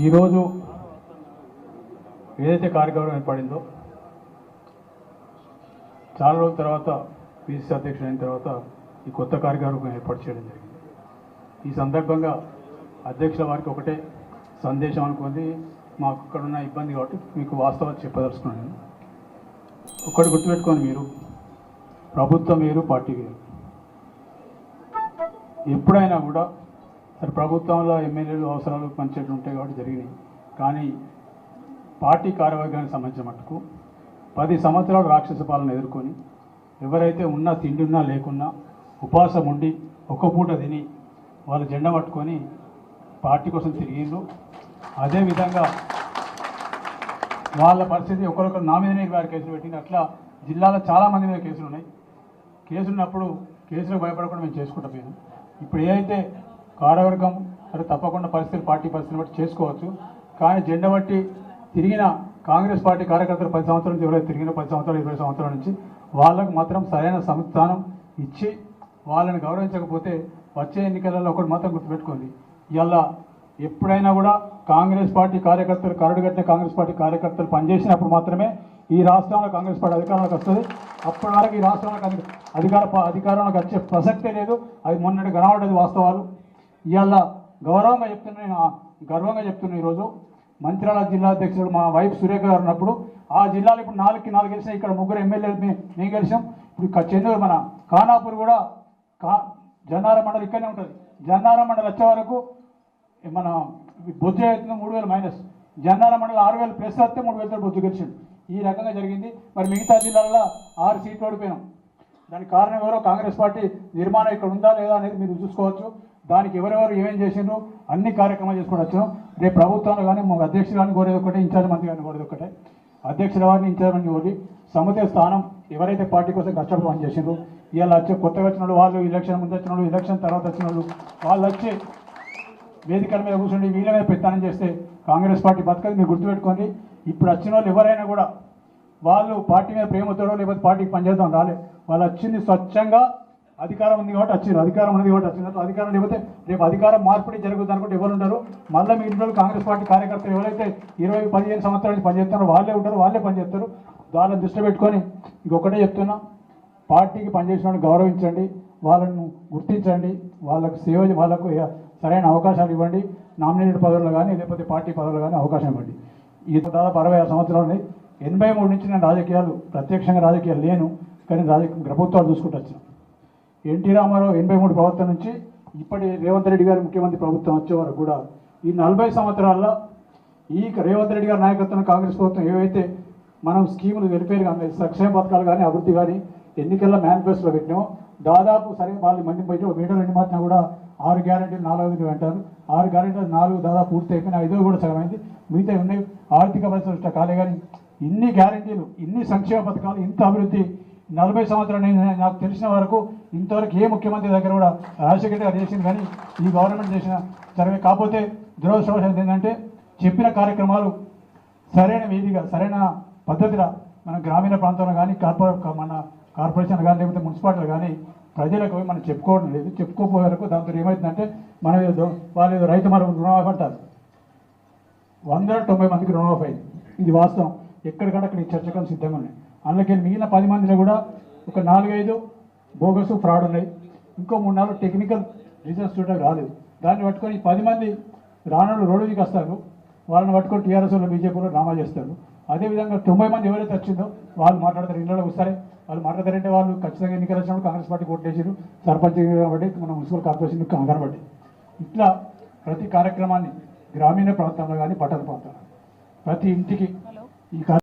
ఈరోజు ఏదైతే కార్యక్రమం ఏర్పడిందో చాలా రోజుల తర్వాత పిసిసి అధ్యక్షుడు అయిన తర్వాత ఈ కొత్త కార్యక్రమం ఏర్పాటు చేయడం జరిగింది. ఈ సందర్భంగా అధ్యక్షుల వారికి ఒకటే సందేశం అనుకుంది, మాకు ఇక్కడ ఉన్న ఇబ్బంది కాబట్టి మీకు వాస్తవాలు చెప్పదలుచుకున్నాను. ఒక్కటి గుర్తుపెట్టుకోండి, మీరు ప్రభుత్వం వేరు, పార్టీ వేరు. ఎప్పుడైనా కూడా సరే ప్రభుత్వంలో ఎమ్మెల్యేలు అవసరాలు పనిచేయడం ఉంటాయి కాబట్టి జరిగినాయి. కానీ పార్టీ కార్యవర్గానికి సంబంధించిన మట్టుకు 10 సంవత్సరాలు రాక్షస పాలన ఎదుర్కొని ఎవరైతే ఉన్నా తిండి ఉన్నా లేకున్నా ఉపవాసం ఉండి ఒక్క పూట తిని వాళ్ళ జెండా పట్టుకొని పార్టీ కోసం తిరిగిండ్రు. అదేవిధంగా వాళ్ళ పరిస్థితి ఒకరొకరు నా మీదనే వారి కేసులు పెట్టింది. అట్లా జిల్లాలో చాలామంది మీద కేసులు ఉన్నాయి. కేసులు ఉన్నప్పుడు కేసులకు భయపడకుండా మేము చేసుకుంటూ పోయాం. ఇప్పుడు ఏదైతే కార్యవర్గం సరే తప్పకుండా పరిస్థితులు పార్టీ పరిస్థితిని బట్టి చేసుకోవచ్చు. కానీ జెండా బట్టి తిరిగిన కాంగ్రెస్ పార్టీ కార్యకర్తలు 10 సంవత్సరాల నుంచి ఎవరైతే తిరిగిన 10 సంవత్సరాలు 20 సంవత్సరాల నుంచి వాళ్ళకు మాత్రం సరైన సంస్థానం ఇచ్చి వాళ్ళని గౌరవించకపోతే వచ్చే ఎన్నికలలో ఒకటి మాత్రం గుర్తుపెట్టుకోండి, ఇలా ఎప్పుడైనా కూడా కాంగ్రెస్ పార్టీ కార్యకర్తలు కరడుగట్టిన కాంగ్రెస్ పార్టీ కార్యకర్తలు పనిచేసినప్పుడు మాత్రమే ఈ రాష్ట్రంలో కాంగ్రెస్ పార్టీ అధికారంలోకి వస్తుంది. అప్పటి వరకు ఈ రాష్ట్రంలో అధికారంలోకి వచ్చే ప్రసక్తే లేదు. అది మొన్నటి కనబడ్డది వాస్తవాలు. ఇవాళ గౌరవంగా చెప్తున్నా, నేను గర్వంగా చెప్తున్నా. ఈరోజు మంచిర్యాల జిల్లా అధ్యక్షుడు మా వైఫ్ సురేఖ గారు ఉన్నప్పుడు ఆ జిల్లాలో ఇప్పుడు 4కి 4 గెలిచినాయి. ఇక్కడ 3 ఎమ్మెల్యేలు మేము గెలిచాం. ఇప్పుడు చెన్నూరు మన ఖానాపూర్ కూడా జన్నారం మండలి ఇక్కడనే ఉంటుంది. జన్నారం మండలి వచ్చే వరకు మన బొజ్జు అవుతుంది 3000 మైనస్. జన్నారం మండలి 6000 ప్లస్ వస్తే 3000 బొజ్జు గెలిచిండు. ఈ రకంగా జరిగింది. మరి మిగతా జిల్లాలలో 6 సీట్లు ఓడిపోయినాం. దానికి కారణం ఎవరో కాంగ్రెస్ పార్టీ నిర్మాణం ఇక్కడ ఉందా లేదా అనేది మీరు చూసుకోవచ్చు. దానికి ఎవరెవరు ఏమేం చేసిండ్రు అన్ని కార్యక్రమాలు చేసుకొని వచ్చాం. రేపు ప్రభుత్వంలో కానీ మా అధ్యక్షులు కానీ కోరేది ఒకటే, ఇన్ఛార్జ్ మంత్రి కానీ కోరేది ఒకటే. అధ్యక్షుల వారిని ఇన్ఛార్జ్ మంత్రి కోరి సముదాయ స్థానం ఎవరైతే పార్టీ కోసం కష్టపడి పని చేసిండ్రు, ఇవాళ వచ్చే కొత్తగా వచ్చిన వాళ్ళు, ఎలక్షన్ ముందు వచ్చిన వాళ్ళు, ఎలక్షన్ తర్వాత వచ్చిన వాళ్ళు వచ్చి వేదికల మీద కూర్చొని వీళ్ళ మీద పెత్తనం చేస్తే కాంగ్రెస్ పార్టీ బతకదు. మీరు గుర్తుపెట్టుకోండి. ఇప్పుడు వచ్చిన వాళ్ళు ఎవరైనా కూడా వాళ్ళు పార్టీ మీద ప్రేమతోడో లేకపోతే పార్టీకి పనిచేద్దాం రాలే. వాళ్ళు వచ్చింది స్వచ్ఛంగా అధికారం ఉంది కాబట్టి వచ్చింది, అధికారం ఉన్నది కాబట్టి వచ్చినట్టు. అధికారం లేకపోతే రేపు అధికారం మార్పిడి జరుగుతుంది అనుకుంటే ఎవరు ఉంటారు? మళ్ళీ మీ ఇంట్లో కాంగ్రెస్ పార్టీ కార్యకర్తలు ఎవరైతే 20-15 సంవత్సరాల నుంచి పనిచేస్తున్నారో వాళ్ళే ఉంటారు, వాళ్ళే పనిచేస్తారు. దాన్ని దృష్టి పెట్టుకొని ఇంకొకటే చెప్తున్నా, పార్టీకి పనిచేసిన వాళ్ళని గౌరవించండి, వాళ్ళను గుర్తించండి, వాళ్ళకు సేవ, వాళ్ళకు సరైన అవకాశాలు ఇవ్వండి. నామినేటెడ్ పదవులు కానీ లేకపోతే పార్టీ పదవులు కానీ అవకాశం ఇవ్వండి. ఈ దాదాపు 66 సంవత్సరాలు 83 నుంచి నేను రాజకీయాలు ప్రత్యక్షంగా రాజకీయాలు లేను, కానీ ప్రభుత్వాలు చూసుకుంటూ వచ్చాను. ఎన్టీ రామారావు 83 ప్రభుత్వం నుంచి ఇప్పటి రేవంత్ రెడ్డి గారి ముఖ్యమంత్రి ప్రభుత్వం వచ్చే వరకు కూడా ఈ 40 సంవత్సరాల్లో ఈ రేవంత్ రెడ్డి గారి నాయకత్వం కాంగ్రెస్ ప్రభుత్వం ఏవైతే మనం స్కీములు వెలిపేరు కానీ సంక్షేమ పథకాలు కానీ అభివృద్ధి కానీ ఎన్నికల్లో మేనిఫెస్టోలో పెట్టినామో దాదాపు సరే వాళ్ళు మంది పోయి మీటర్లు ఎన్ని మాత్రం కూడా 6 గ్యారెంటీలు 4 అంటారు. 6 గ్యారెంటీలు 4 దాదాపు పూర్తి అయిపోయినా 5 కూడా సగమైంది. మిగతా ఉన్నాయి ఆర్థిక పరిస్థితులు కాలే. కానీ ఇన్ని గ్యారెంటీలు, ఇన్ని సంక్షేమ పథకాలు, ఇంత అభివృద్ధి 40 సంవత్సరాలు నాకు తెలిసిన వరకు ఇంతవరకు ఏ ముఖ్యమంత్రి దగ్గర కూడా రాజశేఖర్ గారు చేసింది కానీ ఈ గవర్నమెంట్ చేసిన సర్వే. కాకపోతే దురదృష్టవశాత్తు ఏంటంటే చెప్పిన కార్యక్రమాలు సరైన వీధిగా సరైన పద్ధతిలో మన గ్రామీణ ప్రాంతంలో కానీ మన కార్పొరేషన్ కానీ లేకపోతే మున్సిపాలిటీలు కానీ ప్రజలకు మనం చెప్పుకోవడం లేదు. చెప్పుకోపోయే వరకు దాంతో ఏమవుతుందంటే మనం వాళ్ళు ఏదో రైతు మరొక రుణమాఫీ అంటారు. 190 మందికి రుణమాఫీ అయింది. ఇది వాస్తవం. ఎక్కడికక్కడ ఈ చర్చకం సిద్ధంగా ఉన్నాయి. అందులోకి మిగిలిన 10 మందిలో కూడా ఒక 4-5 బోగస్ ఫ్రాడ్ ఉన్నాయి. ఇంకో 3-4 టెక్నికల్ రీజన్స్ చూడడం రాలేదు. దాన్ని పట్టుకొని ఈ 10 మంది రానులు రోడ్డుకి వస్తారు. వాళ్ళని పట్టుకొని టీఆర్ఎస్లో బీజేపీలో డ్రామా చేస్తారు. అదేవిధంగా 90 మంది ఎవరైతే వచ్చిందో వాళ్ళు మాట్లాడతారు. ఇళ్ళలో వస్తారే వాళ్ళు మాట్లాడతారంటే వాళ్ళు ఖచ్చితంగా ఎన్నికలు వచ్చినప్పుడు కాంగ్రెస్ పార్టీ ఓట్లేసారు, సర్పంచ్ కాబట్టి మన మున్సిపల్ కార్పొరేషన్ కనబట్టి. ఇట్లా ప్రతి కార్యక్రమాన్ని గ్రామీణ ప్రాంతంలో కానీ పట్టణ ప్రాంతంలో ప్రతి ఇంటికి ఈ